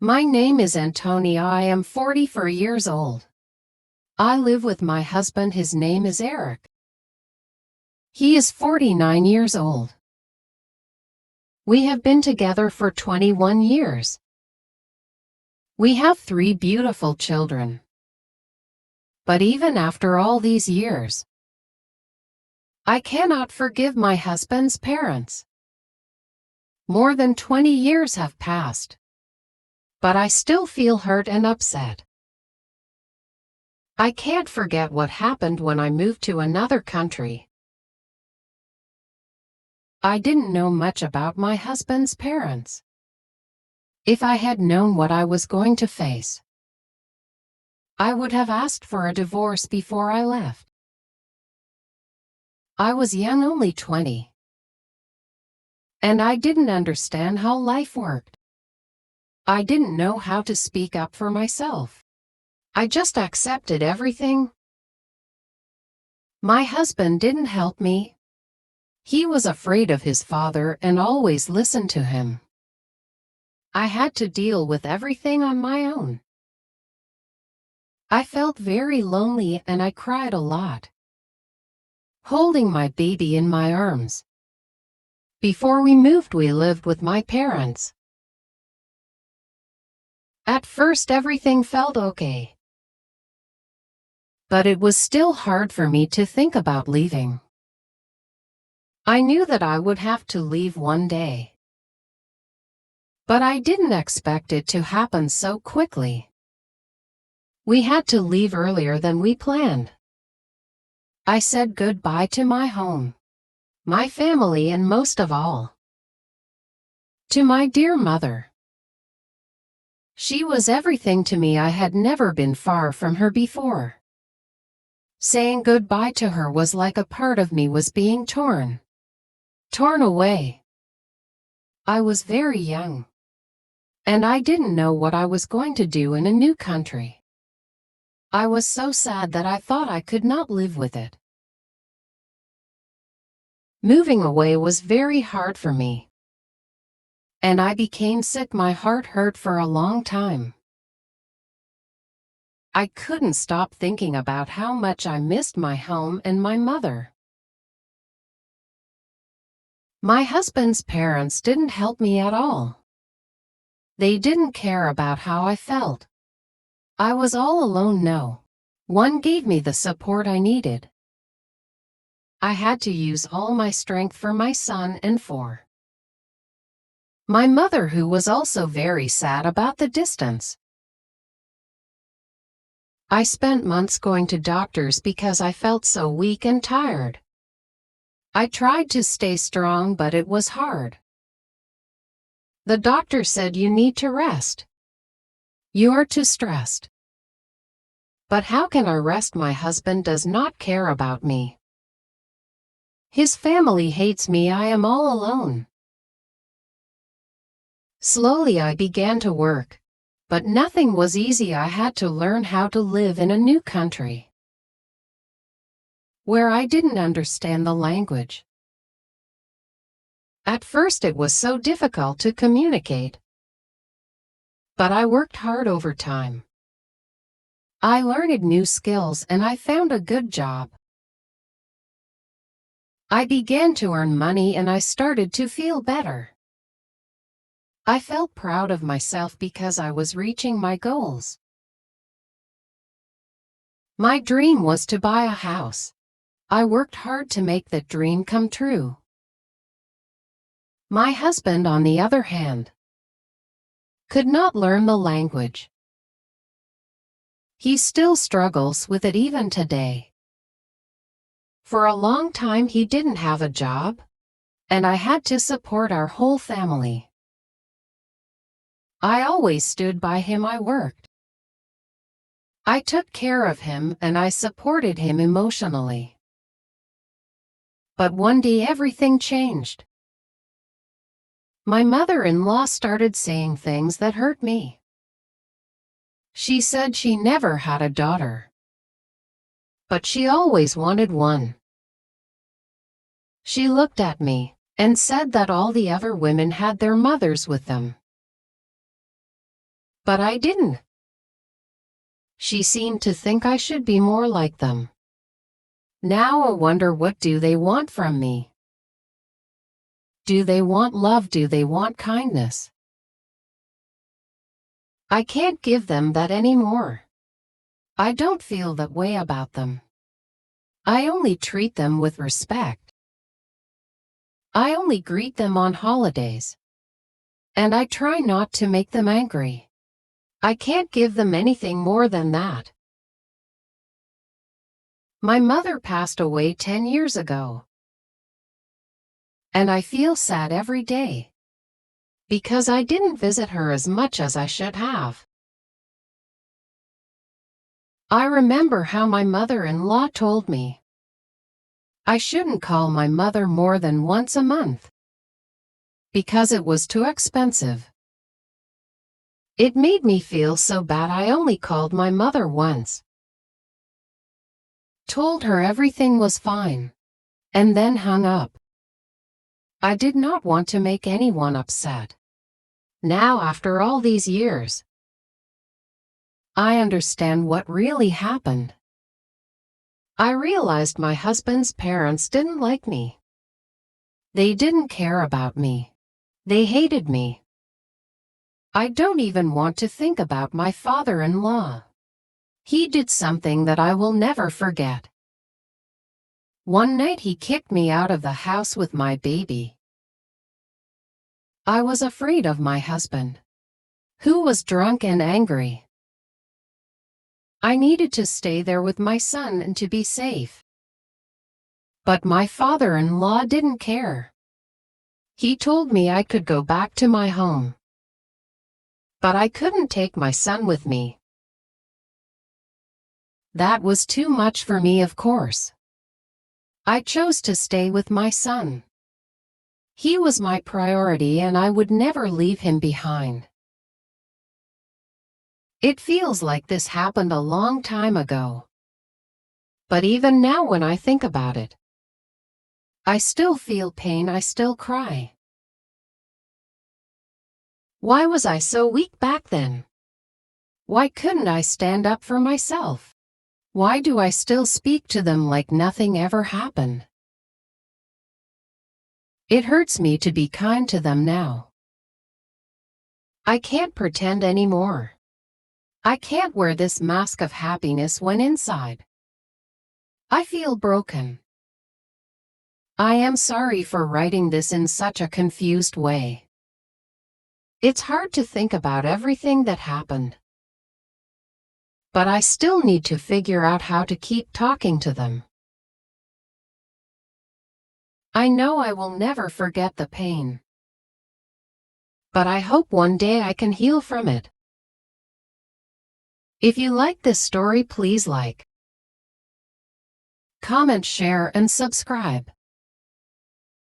My name is Antonia. I am 44 years old. I live with my husband. His name is Eric. He is 49 years old. We have been together for 21 years. We have 3 beautiful children. But even after all these years, I cannot forgive my husband's parents. More than 20 years have passed, but I still feel hurt and upset. I can't forget what happened when I moved to another country. I didn't know much about my husband's parents. If I had known what I was going to face, I would have asked for a divorce before I left. I was young, only 20, and I didn't understand how life worked. I didn't know how to speak up for myself. I just accepted everything. My husband didn't help me. He was afraid of his father and always listened to him. I had to deal with everything on my own. I felt very lonely and I cried a lot, holding my baby in my arms. Before we moved, we lived with my parents. At first, everything felt okay, but it was still hard for me to think about leaving. I knew that I would have to leave one day, but I didn't expect it to happen so quickly. We had to leave earlier than we planned. I said goodbye to my home, my family, and most of all, to my dear mother. She was everything to me. I had never been far from her before. Saying goodbye to her was like a part of me was being torn away. I was very young, and I didn't know what I was going to do in a new country. I was so sad that I thought I could not live with it. Moving away was very hard for me, and I became sick. My heart hurt for a long time. I couldn't stop thinking about how much I missed my home and my mother. My husband's parents didn't help me at all. They didn't care about how I felt. I was all alone. No one gave me the support I needed. I had to use all my strength for my son and for my mother, who was also very sad about the distance. I spent months going to doctors because I felt so weak and tired. I tried to stay strong, but it was hard. The doctor said, "You need to rest. You are too stressed." But how can I rest? My husband does not care about me. His family hates me. I am all alone. Slowly I began to work, but nothing was easy. I had to learn how to live in a new country where I didn't understand the language. At first it was so difficult to communicate, but I worked hard over time. I learned new skills and I found a good job. I began to earn money and I started to feel better. I felt proud of myself because I was reaching my goals. My dream was to buy a house. I worked hard to make that dream come true. My husband, on the other hand, could not learn the language. He still struggles with it even today. For a long time he didn't have a job, and I had to support our whole family. I always stood by him. I worked. I took care of him and I supported him emotionally. But one day everything changed. My mother-in-law started saying things that hurt me. She said she never had a daughter, but she always wanted one. She looked at me and said that all the other women had their mothers with them. But I didn't. She seemed to think I should be more like them. Now I wonder, what do they want from me? Do they want love? Do they want kindness? I can't give them that anymore. I don't feel that way about them. I only treat them with respect. I only greet them on holidays. And I try not to make them angry. I can't give them anything more than that. My mother passed away 10 years ago. And I feel sad every day, because I didn't visit her as much as I should have. I remember how my mother-in-law told me I shouldn't call my mother more than once a month, because it was too expensive. It made me feel so bad. I only called my mother once, told her everything was fine, and then hung up. I did not want to make anyone upset. Now, after all these years, I understand what really happened. I realized my husband's parents didn't like me. They didn't care about me. They hated me. I don't even want to think about my father-in-law. He did something that I will never forget. One night he kicked me out of the house with my baby. I was afraid of my husband, who was drunk and angry. I needed to stay there with my son and to be safe. But my father-in-law didn't care. He told me I could go back to my home. But I couldn't take my son with me. That was too much for me, of course. I chose to stay with my son. He was my priority and I would never leave him behind. It feels like this happened a long time ago. But even now when I think about it, I still feel pain, I still cry. Why was I so weak back then? Why couldn't I stand up for myself? Why do I still speak to them like nothing ever happened? It hurts me to be kind to them now. I can't pretend anymore. I can't wear this mask of happiness when inside I feel broken. I am sorry for writing this in such a confused way. It's hard to think about everything that happened. But I still need to figure out how to keep talking to them. I know I will never forget the pain. But I hope one day I can heal from it. If you like this story, please like, comment, share, and subscribe.